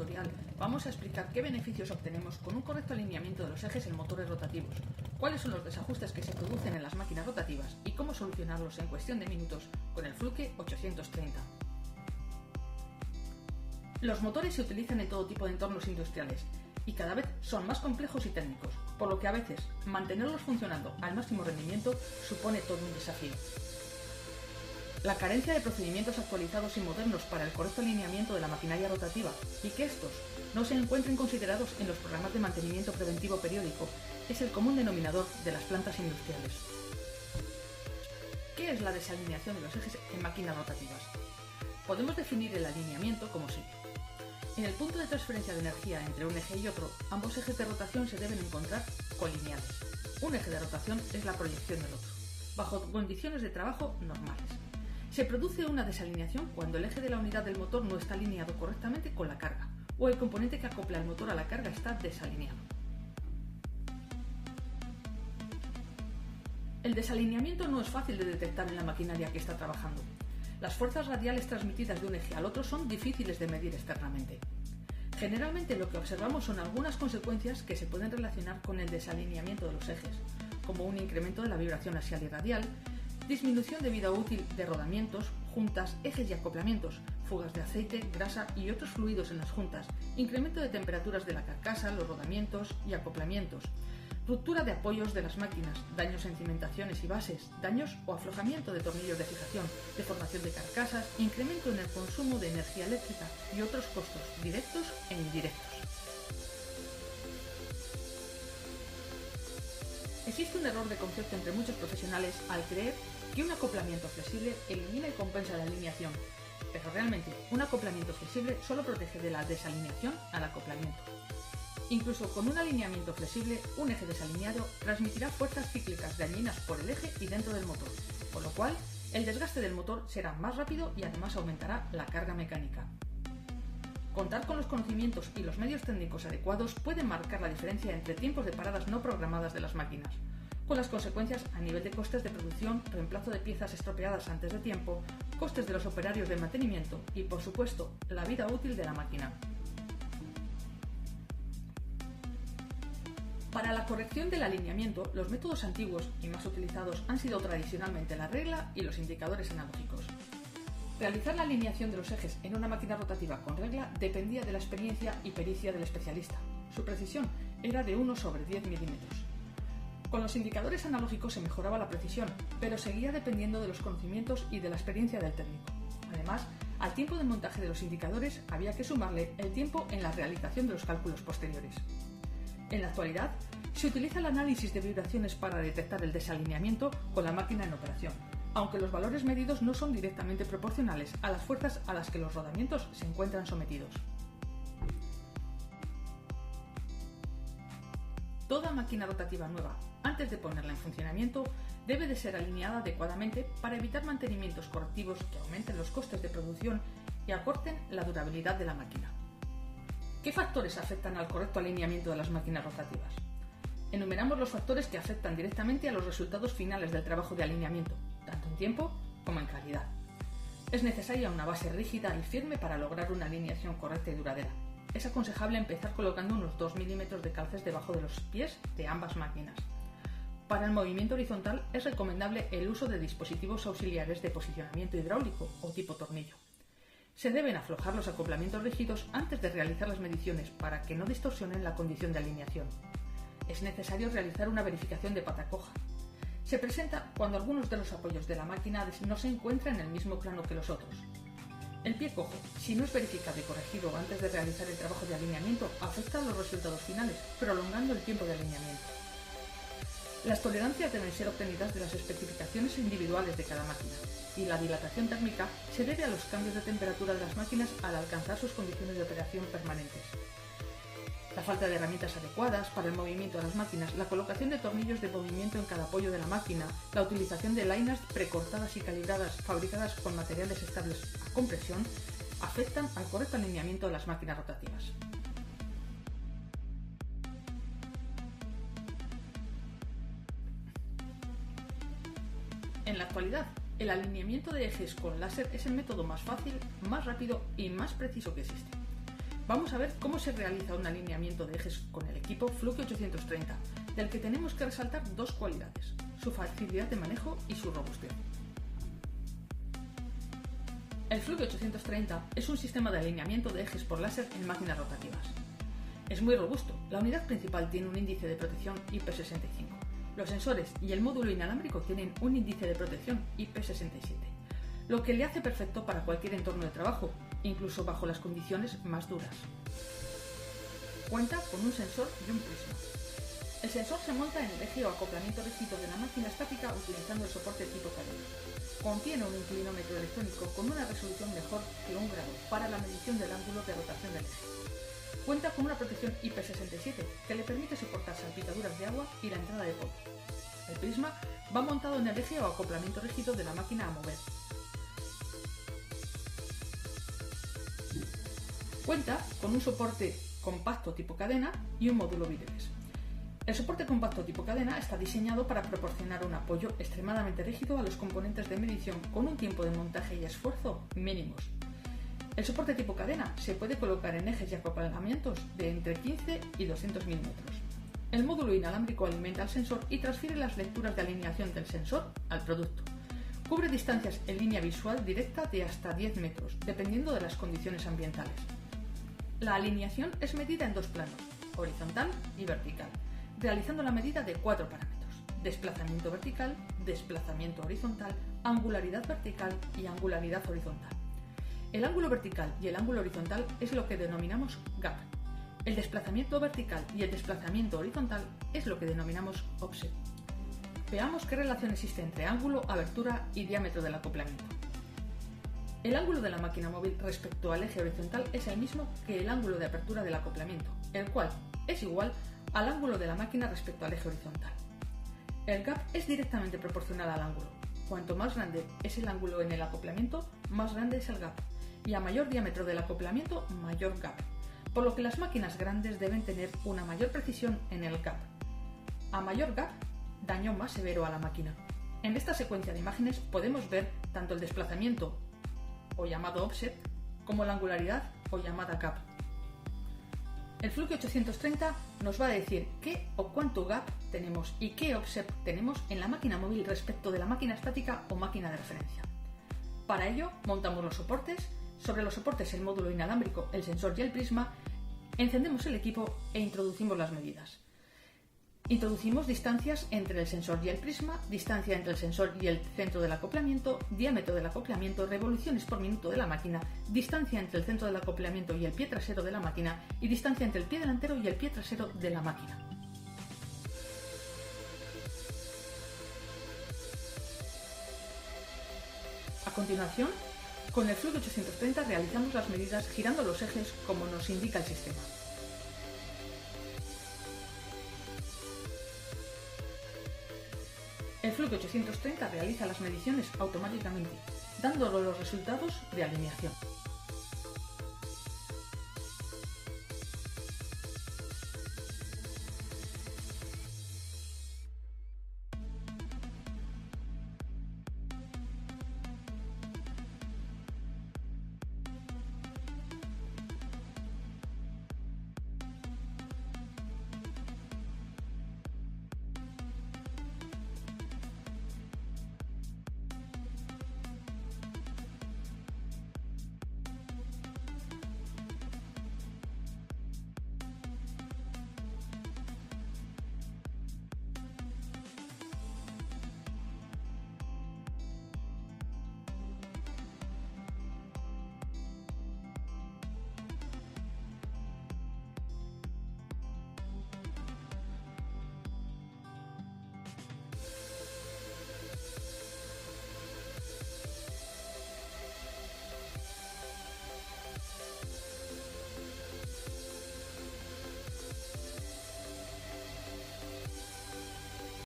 tutorial vamos a explicar qué beneficios obtenemos con un correcto alineamiento de los ejes en motores rotativos, cuáles son los desajustes que se producen en las máquinas rotativas y cómo solucionarlos en cuestión de minutos con el Fluke 830. Los motores se utilizan en todo tipo de entornos industriales y cada vez son más complejos y técnicos, por lo que a veces mantenerlos funcionando al máximo rendimiento supone todo un desafío. La carencia de procedimientos actualizados y modernos para el correcto alineamiento de la maquinaria rotativa y que estos no se encuentren considerados en los programas de mantenimiento preventivo periódico es el común denominador de las plantas industriales. ¿Qué es la desalineación de los ejes en máquinas rotativas? Podemos definir el alineamiento como sigue. En el punto de transferencia de energía entre un eje y otro, ambos ejes de rotación se deben encontrar colineales. Un eje de rotación es la proyección del otro, bajo condiciones de trabajo normales. Se produce una desalineación cuando el eje de la unidad del motor no está alineado correctamente con la carga, o el componente que acopla el motor a la carga está desalineado. El desalineamiento no es fácil de detectar en la maquinaria que está trabajando. Las fuerzas radiales transmitidas de un eje al otro son difíciles de medir externamente. Generalmente lo que observamos son algunas consecuencias que se pueden relacionar con el desalineamiento de los ejes, como un incremento de la vibración axial y radial, disminución de vida útil de rodamientos, juntas, ejes y acoplamientos, fugas de aceite, grasa y otros fluidos en las juntas, incremento de temperaturas de la carcasa, los rodamientos y acoplamientos, ruptura de apoyos de las máquinas, daños en cimentaciones y bases, daños o aflojamiento de tornillos de fijación, deformación de carcasas, incremento en el consumo de energía eléctrica y otros costos directos e indirectos. Existe un error de concepto entre muchos profesionales al creer que un acoplamiento flexible elimina y compensa la alineación, pero realmente un acoplamiento flexible solo protege de la desalineación al acoplamiento. Incluso con un alineamiento flexible, un eje desalineado transmitirá fuerzas cíclicas dañinas por el eje y dentro del motor, con lo cual el desgaste del motor será más rápido y además aumentará la carga mecánica. Contar con los conocimientos y los medios técnicos adecuados puede marcar la diferencia entre tiempos de paradas no programadas de las máquinas, con las consecuencias a nivel de costes de producción, reemplazo de piezas estropeadas antes de tiempo, costes de los operarios de mantenimiento y, por supuesto, la vida útil de la máquina. Para la corrección del alineamiento, los métodos antiguos y más utilizados han sido tradicionalmente la regla y los indicadores analógicos. Realizar la alineación de los ejes en una máquina rotativa con regla dependía de la experiencia y pericia del especialista. Su precisión era de 1/10 milímetros. Con los indicadores analógicos se mejoraba la precisión, pero seguía dependiendo de los conocimientos y de la experiencia del técnico. Además, al tiempo de montaje de los indicadores había que sumarle el tiempo en la realización de los cálculos posteriores. En la actualidad, se utiliza el análisis de vibraciones para detectar el desalineamiento con la máquina en operación, aunque los valores medidos no son directamente proporcionales a las fuerzas a las que los rodamientos se encuentran sometidos. Toda máquina rotativa nueva, antes de ponerla en funcionamiento, debe de ser alineada adecuadamente para evitar mantenimientos correctivos que aumenten los costes de producción y acorten la durabilidad de la máquina. ¿Qué factores afectan al correcto alineamiento de las máquinas rotativas? Enumeramos los factores que afectan directamente a los resultados finales del trabajo de alineamiento, tanto en tiempo como en calidad. Es necesaria una base rígida y firme para lograr una alineación correcta y duradera. Es aconsejable empezar colocando unos 2 milímetros de calces debajo de los pies de ambas máquinas. Para el movimiento horizontal es recomendable el uso de dispositivos auxiliares de posicionamiento hidráulico o tipo tornillo. Se deben aflojar los acoplamientos rígidos antes de realizar las mediciones para que no distorsionen la condición de alineación. Es necesario realizar una verificación de pata coja. Se presenta cuando algunos de los apoyos de la máquina no se encuentran en el mismo plano que los otros. El pie cojo, si no es verificado y corregido antes de realizar el trabajo de alineamiento, afecta a los resultados finales, prolongando el tiempo de alineamiento. Las tolerancias deben ser obtenidas de las especificaciones individuales de cada máquina, y la dilatación térmica se debe a los cambios de temperatura de las máquinas al alcanzar sus condiciones de operación permanentes. La falta de herramientas adecuadas para el movimiento de las máquinas, la colocación de tornillos de movimiento en cada apoyo de la máquina, la utilización de lainas precortadas y calibradas fabricadas con materiales estables a compresión, afectan al correcto alineamiento de las máquinas rotativas. En la actualidad, el alineamiento de ejes con láser es el método más fácil, más rápido y más preciso que existe. Vamos a ver cómo se realiza un alineamiento de ejes con el equipo Fluke 830, del que tenemos que resaltar dos cualidades: su facilidad de manejo y su robustez. El Fluke 830 es un sistema de alineamiento de ejes por láser en máquinas rotativas. Es muy robusto. La unidad principal tiene un índice de protección IP65. Los sensores y el módulo inalámbrico tienen un índice de protección IP67, lo que le hace perfecto para cualquier entorno de trabajo, incluso bajo las condiciones más duras. Cuenta con un sensor y un prisma. El sensor se monta en el eje o acoplamiento rígido de la máquina estática utilizando el soporte tipo cadena. Contiene un inclinómetro electrónico con una resolución mejor que 1 grado para la medición del ángulo de rotación del eje. Cuenta con una protección IP67 que le permite soportar salpicaduras de agua y la entrada de polvo. El prisma va montado en el eje o acoplamiento rígido de la máquina a mover. Cuenta con un soporte compacto tipo cadena y un módulo bireles. El soporte compacto tipo cadena está diseñado para proporcionar un apoyo extremadamente rígido a los componentes de medición con un tiempo de montaje y esfuerzo mínimos. El soporte tipo cadena se puede colocar en ejes y acoplamientos de entre 15 y 200 milímetros. El módulo inalámbrico alimenta al sensor y transfiere las lecturas de alineación del sensor al producto. Cubre distancias en línea visual directa de hasta 10 metros, dependiendo de las condiciones ambientales. La alineación es medida en dos planos, horizontal y vertical, realizando la medida de 4 parámetros: desplazamiento vertical, desplazamiento horizontal, angularidad vertical y angularidad horizontal. El ángulo vertical y el ángulo horizontal es lo que denominamos gap. El desplazamiento vertical y el desplazamiento horizontal es lo que denominamos offset. Veamos qué relación existe entre ángulo, abertura y diámetro del acoplamiento. El ángulo de la máquina móvil respecto al eje horizontal es el mismo que el ángulo de apertura del acoplamiento, el cual es igual al ángulo de la máquina respecto al eje horizontal. El gap es directamente proporcional al ángulo. Cuanto más grande es el ángulo en el acoplamiento, más grande es el gap, y a mayor diámetro del acoplamiento, mayor gap, por lo que las máquinas grandes deben tener una mayor precisión en el gap. A mayor gap, daño más severo a la máquina. En esta secuencia de imágenes podemos ver tanto el desplazamiento, o llamado offset, como la angularidad, o llamada gap. El Fluke 830 nos va a decir qué o cuánto gap tenemos y qué offset tenemos en la máquina móvil respecto de la máquina estática o máquina de referencia. Para ello, montamos los soportes, sobre los soportes el módulo inalámbrico, el sensor y el prisma, encendemos el equipo e introducimos las medidas. Introducimos distancias entre el sensor y el prisma, distancia entre el sensor y el centro del acoplamiento, diámetro del acoplamiento, revoluciones por minuto de la máquina, distancia entre el centro del acoplamiento y el pie trasero de la máquina y distancia entre el pie delantero y el pie trasero de la máquina. A continuación, con el Fluke 830 realizamos las medidas girando los ejes como nos indica el sistema. El Fluke 830 realiza las mediciones automáticamente, dando los resultados de alineación.